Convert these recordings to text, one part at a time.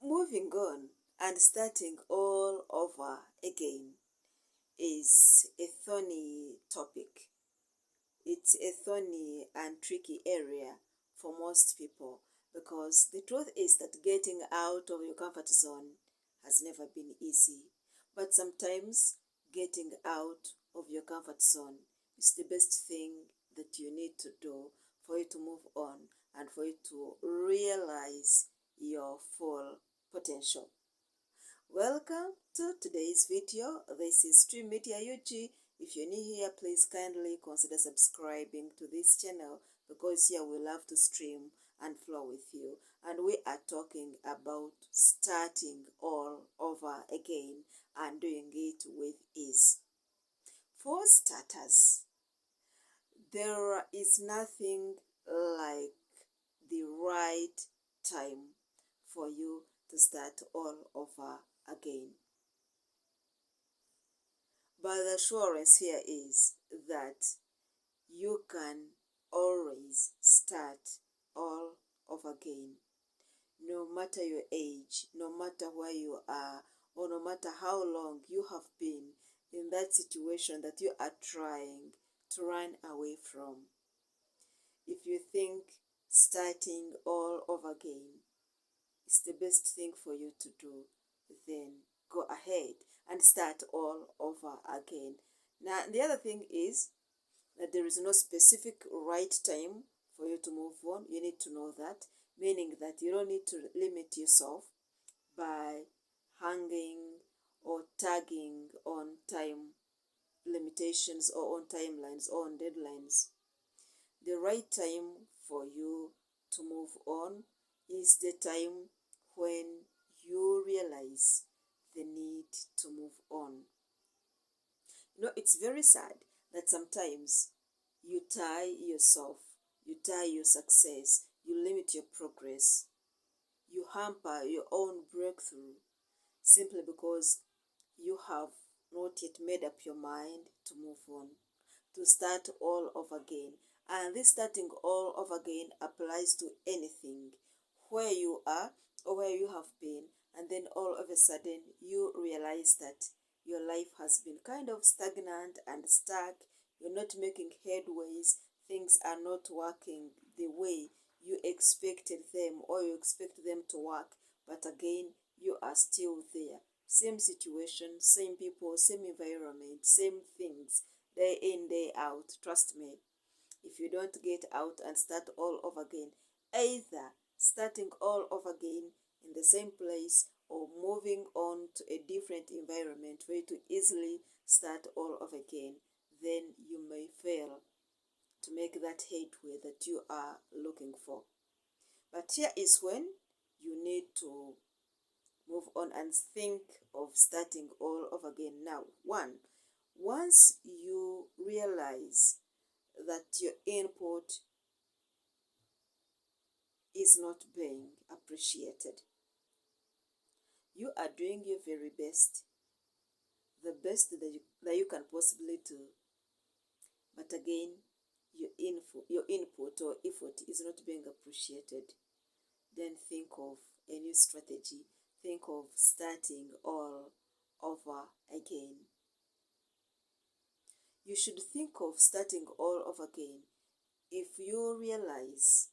Moving on and starting all over again is a thorny topic. It's a thorny and tricky area for most people because the truth is that getting out of your comfort zone has never been easy. But sometimes getting out of your comfort zone is the best thing that you need to do for you to move on and for you to realize your full potential. Welcome to today's video. This is Stream Media UG. If you're new here, please kindly consider subscribing to this channel because here we love to stream and flow with you. And we are talking about starting all over again and doing it with ease. For starters, there is nothing like the right time for you to start all over again. But the assurance here is that you can always start all over again, no matter your age, no matter where you are, or no matter how long you have been in that situation that you are trying to run away from. If you think starting all over again is the best thing for you to do, then go ahead and start all over again. Now, the other thing is that there is no specific right time for you to move on. You need to know that, meaning that you don't need to limit yourself by hanging or tagging on time limitations or on timelines or on deadlines. The right time for you to move on is the time when you realize the need to move on. It's very sad that sometimes you tie yourself, you tie your success, you limit your progress, you hamper your own breakthrough simply because you have not yet made up your mind to move on, to start all over again. And this starting all over again applies to anything, where you are or where you have been, and then all of a sudden you realize that your life has been kind of stagnant and stuck. You're not making headways. Things are not working the way you expected them or you expect them to work. But again, you are still there. Same situation, same people, same environment, same things, day in, day out. Trust me, if you don't get out and start all over again, either starting all over again in the same place or moving on to a different environment for you to easily start all over again, then you may fail to make that headway that you are looking for. But here is when you need to move on and think of starting all over again. Now, once you realize that your input is not being appreciated, you are doing your very best, the best that you can possibly do. But again, your input or effort is not being appreciated. Then think of a new strategy. Think of starting all over again. You should think of starting all over again if you realize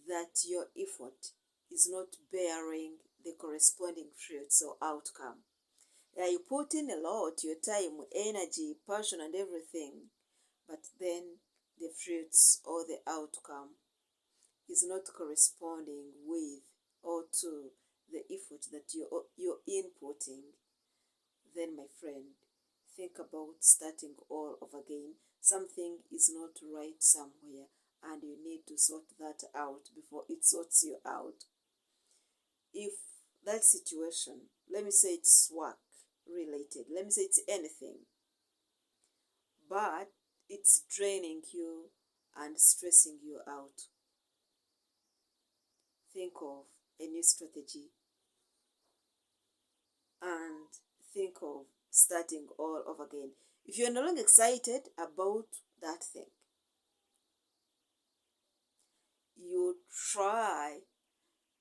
that your effort is not bearing the corresponding fruits or outcome. Yeah, you put in a lot, your time, energy, passion, and everything, but then the fruits or the outcome is not corresponding with or to the effort that you're inputting, then my friend, think about starting all over again. Something is not right somewhere and you need to sort that out before it sorts you out. If that situation, let me say it's work related, let me say it's anything, but it's draining you and stressing you out, think of a new strategy and think of starting all over again. If you're no longer excited about that thing, you try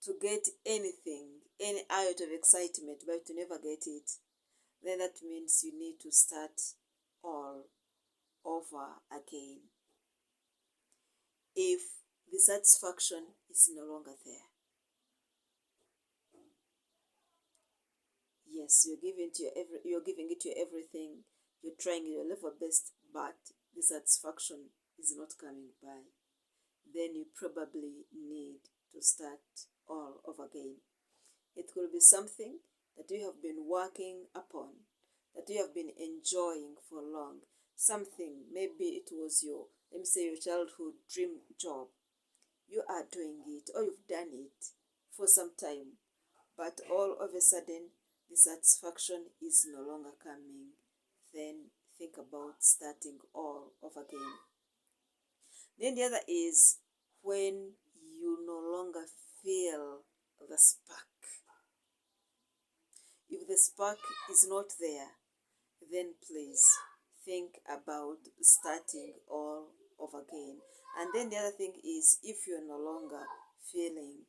to get anything, any out of excitement, but to never get it, then that means you need to start all over again. If the satisfaction is no longer there, yes, you're giving it your everything, you're trying your level best, but the satisfaction is not coming by, then you probably need to start all over again. It could be something that you have been working upon, that you have been enjoying for long. Something, maybe it was let me say, your childhood dream job. You are doing it, or you've done it for some time, but all of a sudden the satisfaction is no longer coming. Then think about starting all over again. Then the other is when you no longer feel the spark. If the spark is not there, then please think about starting all over again. And then the other thing is, if you're no longer feeling,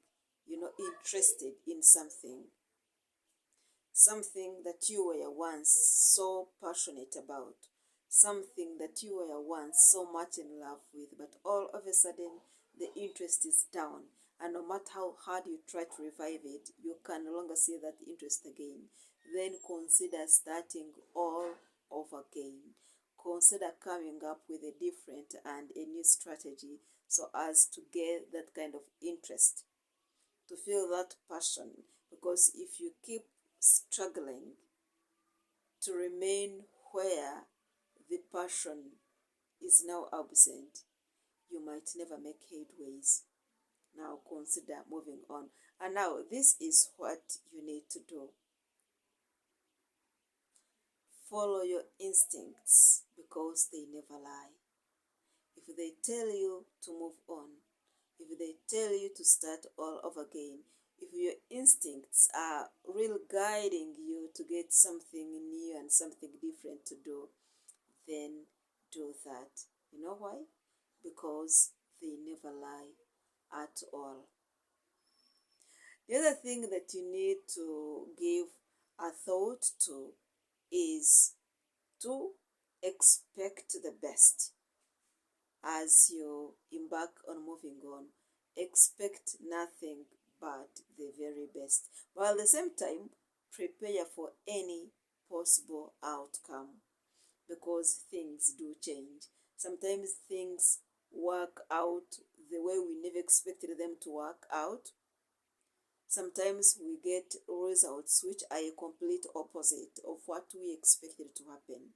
interested in something that you were once so passionate about, something that you were once so much in love with, but all of a sudden the interest is down, and no matter how hard you try to revive it, you can no longer see that interest again, then consider starting all over again. Consider coming up with a different and a new strategy so as to get that kind of interest, to feel that passion. Because if you keep struggling to remain where the passion is now absent, you might never make headways. Now consider moving on. And now this is what you need to do. Follow your instincts, because they never lie. If they tell you to move on, if they tell you to start all over again, if your instincts are really guiding you to get something new and something different to do, then do that. You know why? Because they never lie at all. The other thing that you need to give a thought to is to expect the best as you embark on moving on. Expect nothing but the very best, while at the same time prepare for any possible outcome, because things do change. Sometimes things work out the way we never expected them to work out. Sometimes we get results which are a complete opposite of what we expected to happen.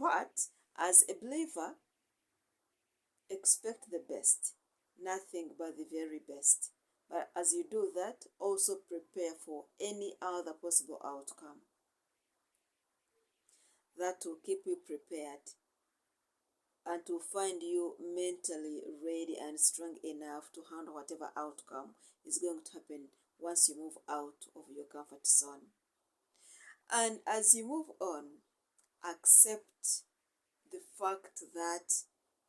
But as a believer, expect the best, nothing but the very best. But as you do that, also prepare for any other possible outcome. That will keep you prepared and to find you mentally ready and strong enough to handle whatever outcome is going to happen once you move out of your comfort zone. And as you move on, accept the fact that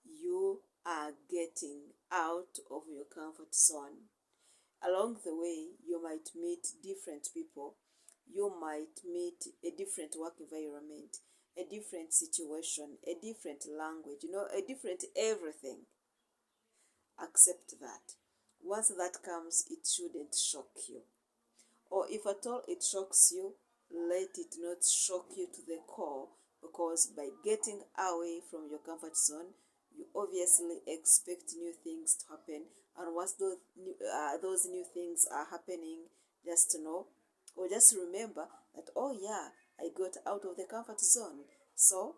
you are getting out of your comfort zone. Along the way, you might meet different people. You might meet a different work environment, a different situation, a different language, a different everything. Accept that. Once that comes, it shouldn't shock you. Or if at all it shocks you, let it not shock you to the core, because by getting away from your comfort zone, you obviously expect new things to happen. And once those new things are happening, just know, or just remember that, oh yeah, I got out of the comfort zone, so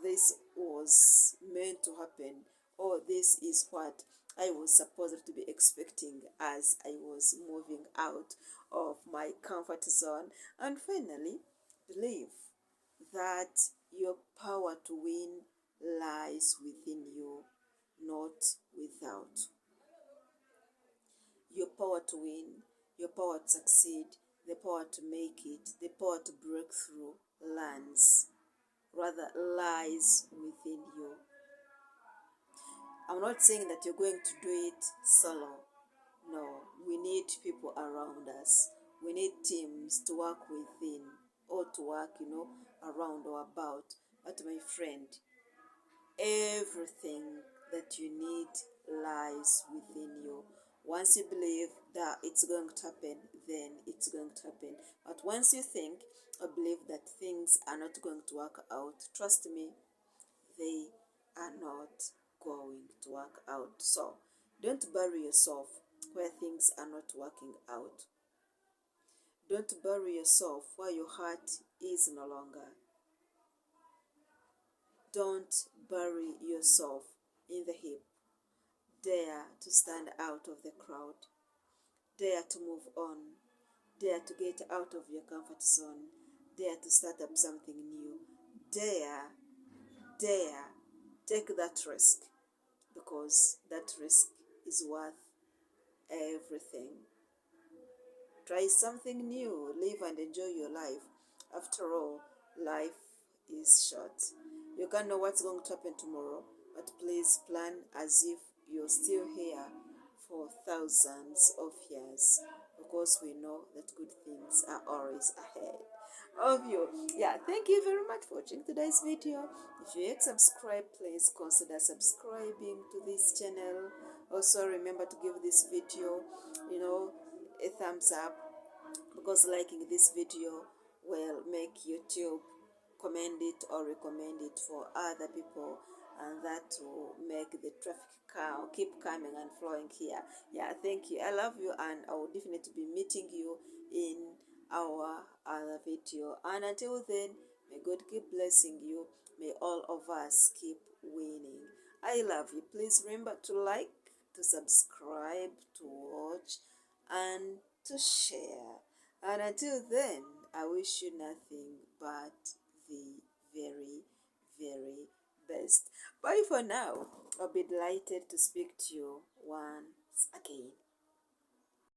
this was meant to happen, or this is what I was supposed to be expecting as I was moving out of my comfort zone. And finally, believe that your power to win lies within you, not without. Your power to win, your power to succeed, the power to make it, the power to break through lies within you. I'm not saying that you're going to do it solo. No, we need people around us. We need teams to work within or to work, around or about. But my friend, everything that you need lies within you. Once you believe that it's going to happen, then it's going to happen. But once you think or believe that things are not going to work out, trust me, they are not going to work out. So don't bury yourself where things are not working out. Don't bury yourself where your heart is no longer. Don't bury yourself in the heap. Dare to stand out of the crowd. Dare to move on. Dare to get out of your comfort zone. Dare to start up something new. Dare, take that risk, because that risk is worth everything. Try something new, live and enjoy your life. After all, life is short. You can't know what's going to happen tomorrow, but please plan as if you're still here for thousands of years, because we know that good things are always ahead of you. Yeah, thank you very much for watching today's video. If you yet subscribe, please consider subscribing to this channel. Also remember to give this video a thumbs up, because liking this video will make YouTube commend it or recommend it for other people, and that will make the traffic keep coming and flowing here. Yeah, thank you. I love you, and I will definitely be meeting you in our other video. And until then, may God keep blessing you. May all of us keep winning. I love you. Please remember to like, to subscribe, to watch, and to share. And until then, I wish you nothing but the very, very best. Bye for now. I'll be delighted to speak to you once again.